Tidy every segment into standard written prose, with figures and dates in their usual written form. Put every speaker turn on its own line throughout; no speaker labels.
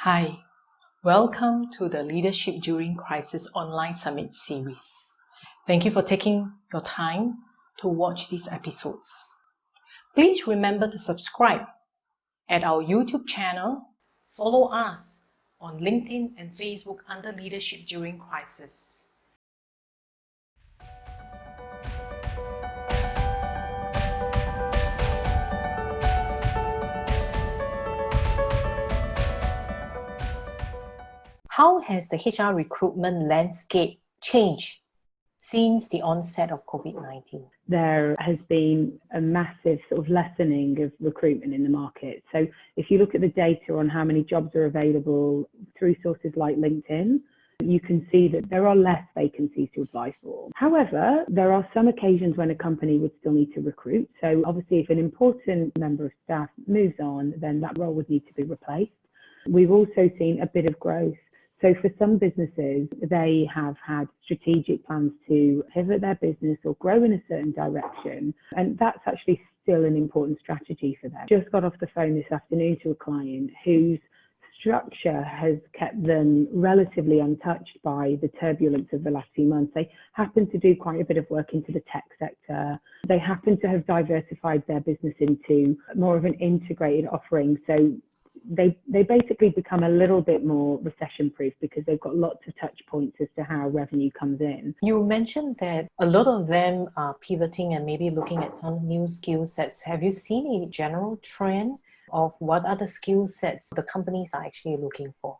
Hi, welcome to the Leadership During Crisis Online Summit series. Thank you for taking your time to watch these episodes. Please remember to subscribe at our YouTube channel, follow us on LinkedIn and Facebook under Leadership During Crisis. How has the HR recruitment landscape changed since the onset of COVID-19?
There has been a massive sort of lessening of recruitment in the market. So if you look at the data on how many jobs are available through sources like LinkedIn, you can see that there are less vacancies to apply for. However, there are some occasions when a company would still need to recruit. So obviously, if an important member of staff moves on, then that role would need to be replaced. We've also seen a bit of growth. So for some businesses, they have had strategic plans to pivot their business or grow in a certain direction. And that's actually still an important strategy for them. Just got off the phone this afternoon to a client whose structure has kept them relatively untouched by the turbulence of the last few months. They happen to do quite a bit of work into the tech sector. They happen to have diversified their business into more of an integrated offering. So they basically become a little bit more recession proof because they've got lots of touch points as to how revenue comes in.
You mentioned that a lot of them are pivoting and maybe looking at some new skill sets. Have you seen a general trend of what other skill sets the companies are actually looking for?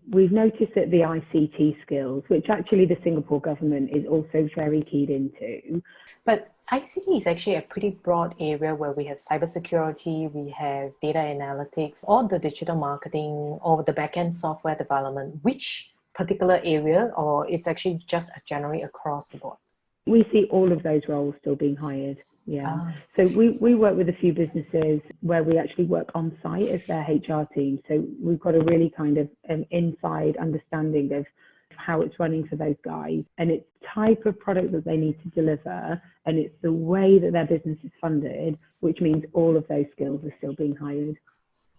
We've noticed that the ICT skills, which actually the Singapore government is also very keyed into.
But ICT is actually a pretty broad area where we have cybersecurity, we have data analytics, or the digital marketing, or the back-end software development. Which particular area, or it's actually just generally across the board?
We see all of those roles still being hired. Yeah. So we work with a few businesses where we actually work on site as their HR team. So we've got a really kind of inside understanding of how it's running for those guys, and it's type of product that they need to deliver, and it's the way that their business is funded, which means all of those skills are still being hired.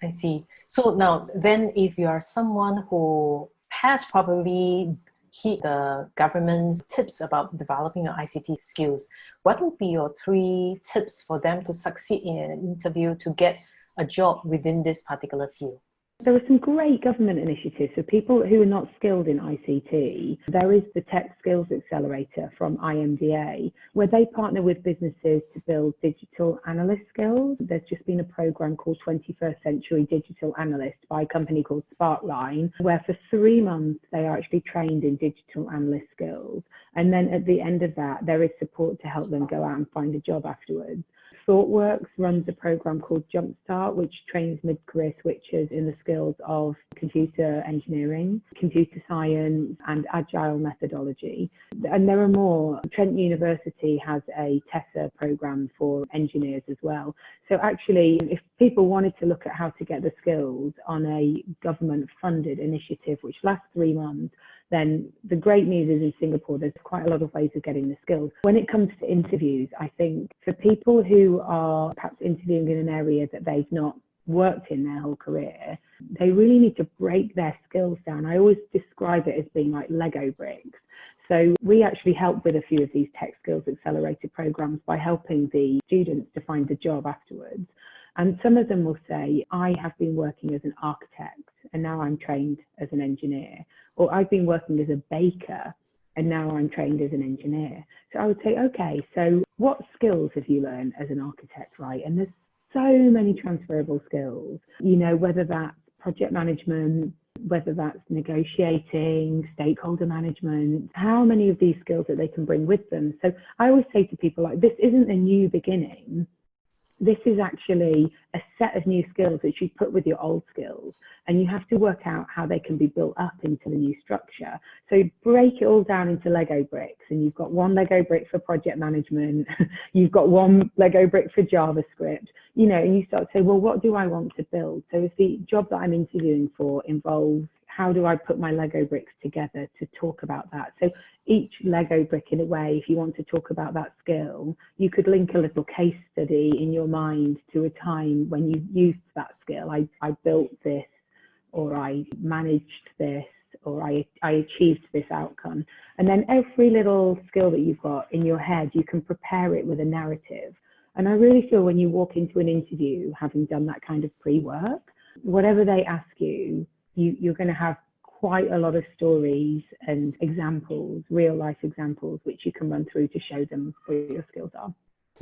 I see. So now then, if you are someone who has probably heed the government's tips about developing your ICT skills, what would be your 3 tips for them to succeed in an interview to get a job within this particular field?
There are some great government initiatives for people who are not skilled in ICT. There is the Tech Skills Accelerator from IMDA, where they partner with businesses to build digital analyst skills. There's just been a program called 21st Century Digital Analyst by a company called Sparkline, where for 3 months they are actually trained in digital analyst skills. And then at the end of that, there is support to help them go out and find a job afterwards. ThoughtWorks runs a program called Jumpstart, which trains mid-career switchers in the skills of computer engineering, computer science, and agile methodology. And there are more. Trent University has a TESA program for engineers as well. So actually, if people wanted to look at how to get the skills on a government-funded initiative, which lasts 3 months, then the great news is in Singapore, there's quite a lot of ways of getting the skills. When it comes to interviews, I think for people who are perhaps interviewing in an area that they've not worked in their whole career, they really need to break their skills down. I always describe it as being like Lego bricks. So we actually help with a few of these Tech Skills Accelerator programs by helping the students to find a job afterwards. And some of them will say, I have been working as an architect and now I'm trained as an engineer. Or I've been working as a baker and now I'm trained as an engineer. So I would say, okay, so what skills have you learned as an architect, right? And there's so many transferable skills, whether that's project management, whether that's negotiating, stakeholder management, how many of these skills that they can bring with them. So I always say to people, like, this isn't a new beginning. This is actually a set of new skills that you put with your old skills, and you have to work out how they can be built up into the new structure. So break it all down into Lego bricks, and you've got 1 Lego brick for project management, you've got 1 Lego brick for JavaScript, and you start to say, well, what do I want to build? So if the job that I'm interviewing for involves how do I put my Lego bricks together to talk about that? So each Lego brick, in a way, if you want to talk about that skill, you could link a little case study in your mind to a time when you used that skill. I built this, or I managed this, or I achieved this outcome. And then every little skill that you've got in your head, you can prepare it with a narrative. And I really feel when you walk into an interview, having done that kind of pre-work, whatever they ask you, you're going to have quite a lot of stories and examples, real life examples, which you can run through to show them where your skills are.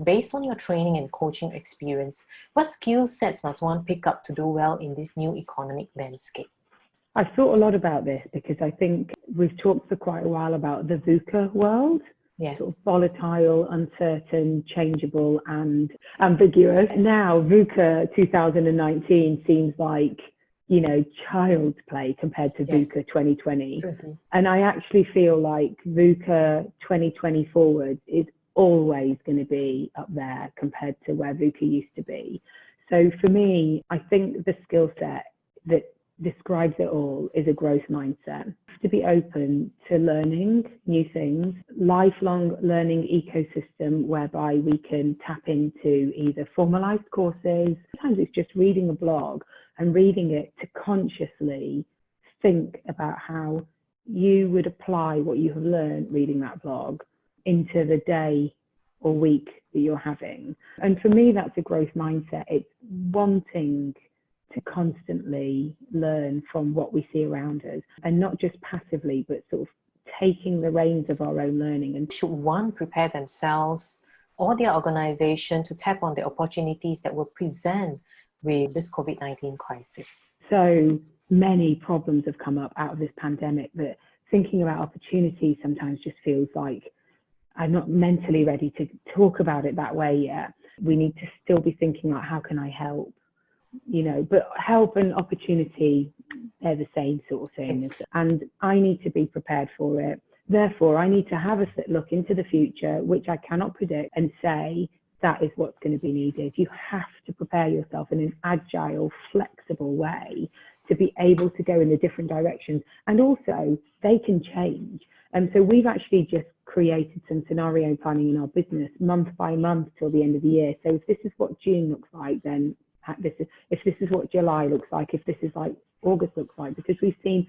Based on your training and coaching experience, what skill sets must one pick up to do well in this new economic landscape?
I've thought a lot about this because I think we've talked for quite a while about the VUCA world.
Yes.
Sort of volatile, uncertain, changeable, and ambiguous. Now, VUCA 2019 seems like, child's play compared to VUCA 2020.
True.
And I actually feel like VUCA 2020 forward is always going to be up there compared to where VUCA used to be. So for me, I think the skill set that describes it all is a growth mindset. To be open to learning new things, lifelong learning ecosystem whereby we can tap into either formalized courses. Sometimes it's just reading a blog and reading it to consciously think about how you would apply what you have learned reading that blog into the day or week that you're having. And for me, that's a growth mindset. It's wanting to constantly learn from what we see around us, and not just passively, but sort of taking the reins of our own learning. And
should one prepare themselves or their organization to tap on the opportunities that will present with this COVID-19 crisis?
So many problems have come up out of this pandemic that thinking about opportunities sometimes just feels like I'm not mentally ready to talk about it that way yet. We need to still be thinking like, how can I help? But help and opportunity, they're the same sort of thing. And I need to be prepared for it. Therefore, I need to have a look into the future, which I cannot predict, and say that is what's going to be needed. You have to prepare yourself in an agile, flexible way to be able to go in the different directions. And also, they can change. And so we've actually just created some scenario planning in our business month by month till the end of the year. So if this is what June looks like, then if this is what July looks like, if this is like August looks like, because we've seen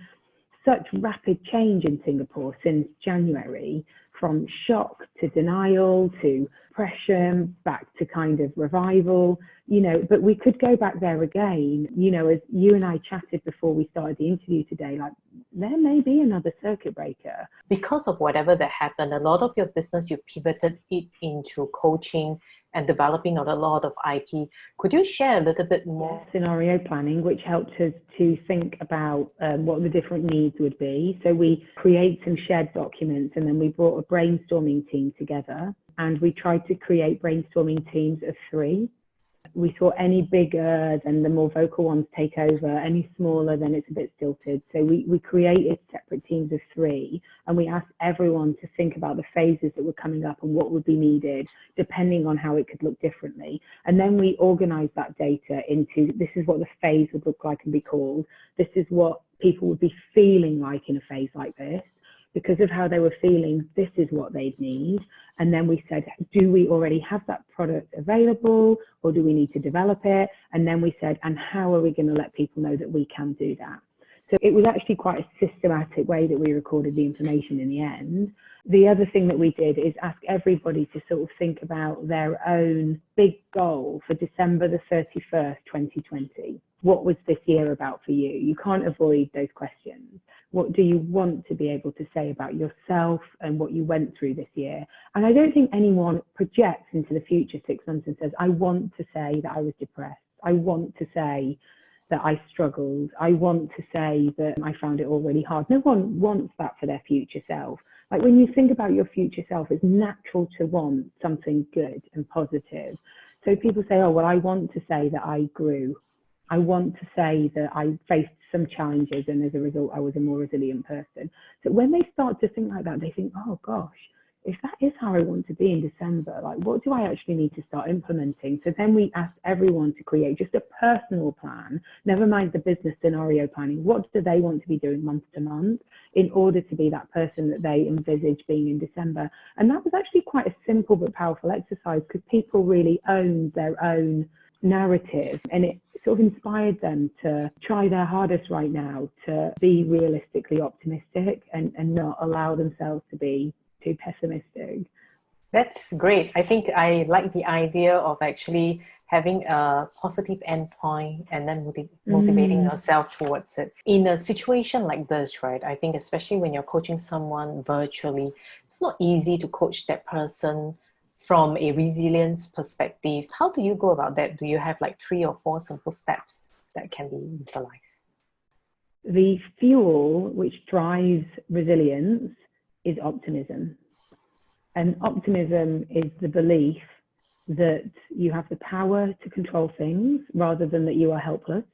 such rapid change in Singapore since January, from shock to denial to depression, back to kind of revival, but we could go back there again. As you and I chatted before we started the interview today, like there may be another circuit breaker.
Because of whatever that happened, a lot of your business, you pivoted it into coaching and developing a lot of IP. Could you share a little bit more?
Scenario planning, which helped us to think about what the different needs would be. So we create some shared documents, and then we brought a brainstorming team together, and we tried to create brainstorming teams of 3. We thought any bigger, then the more vocal ones take over, any smaller, then it's a bit stilted. So we created separate teams of 3, and we asked everyone to think about the phases that were coming up and what would be needed, depending on how it could look differently. And then we organized that data into, this is what the phase would look like and be called. This is what people would be feeling like in a phase like this. Because of how they were feeling, this is what they'd need. And then we said, do we already have that product available, or do we need to develop it? And then we said, and how are we going to let people know that we can do that? So it was actually quite a systematic way that we recorded the information in the end. The other thing that we did is ask everybody to sort of think about their own big goal for December the 31st, 2020. What was this year about for you? You can't avoid those questions. What do you want to be able to say about yourself and what you went through this year? And I don't think anyone projects into the future 6 months and says, I want to say that I was depressed. I want to say that I struggled. I want to say that I found it all really hard. No one wants that for their future self. Like when you think about your future self, it's natural to want something good and positive. So people say, oh, well, I want to say that I grew. I want to say that I faced some challenges and as a result, I was a more resilient person. So when they start to think like that, they think, oh gosh, if that is how I want to be in December, like what do I actually need to start implementing? So then we asked everyone to create just a personal plan, never mind the business scenario planning. What do they want to be doing month to month in order to be that person that they envisage being in December? And that was actually quite a simple but powerful exercise because people really owned their own narrative, and it sort of inspired them to try their hardest right now to be realistically optimistic and not allow themselves to be too pessimistic.
That's great. I think I like the idea of actually having a positive endpoint and then motivating yourself towards it. In a situation like this, right, I think especially when you're coaching someone virtually, it's not easy to coach that person from a resilience perspective. How do you go about that? Do you have like 3 or 4 simple steps that can be utilized?
The fuel which drives resilience is optimism. And optimism is the belief that you have the power to control things rather than that you are helpless.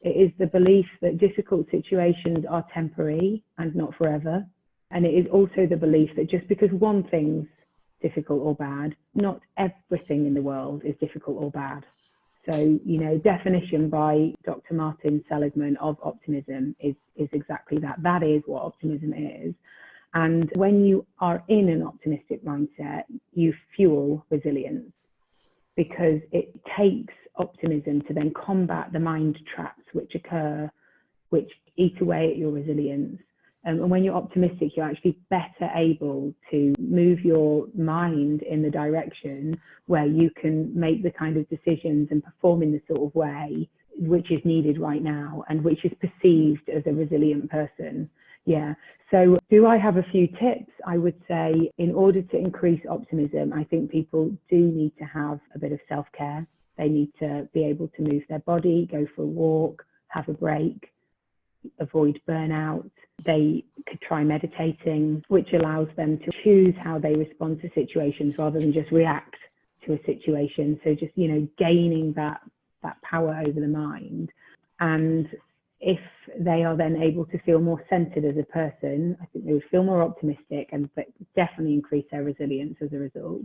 It is the belief that difficult situations are temporary and not forever. And it is also the belief that just because one thing's difficult or bad, not everything in the world is difficult or bad. So, definition by Dr. Martin Seligman of optimism is exactly that. That is what optimism is. And when you are in an optimistic mindset, you fuel resilience, because it takes optimism to then combat the mind traps which occur, which eat away at your resilience. And when you're optimistic, you're actually better able to move your mind in the direction where you can make the kind of decisions and perform in the sort of way which is needed right now and which is perceived as a resilient person. Yeah. So do I have a few tips? I would say in order to increase optimism, I think people do need to have a bit of self-care. They need to be able to move their body, go for a walk, have a break, avoid burnout. They could try meditating, which allows them to choose how they respond to situations rather than just react to a situation. So just, gaining that power over the mind. And if they are then able to feel more centered as a person, I think they would feel more optimistic and definitely increase their resilience as a result.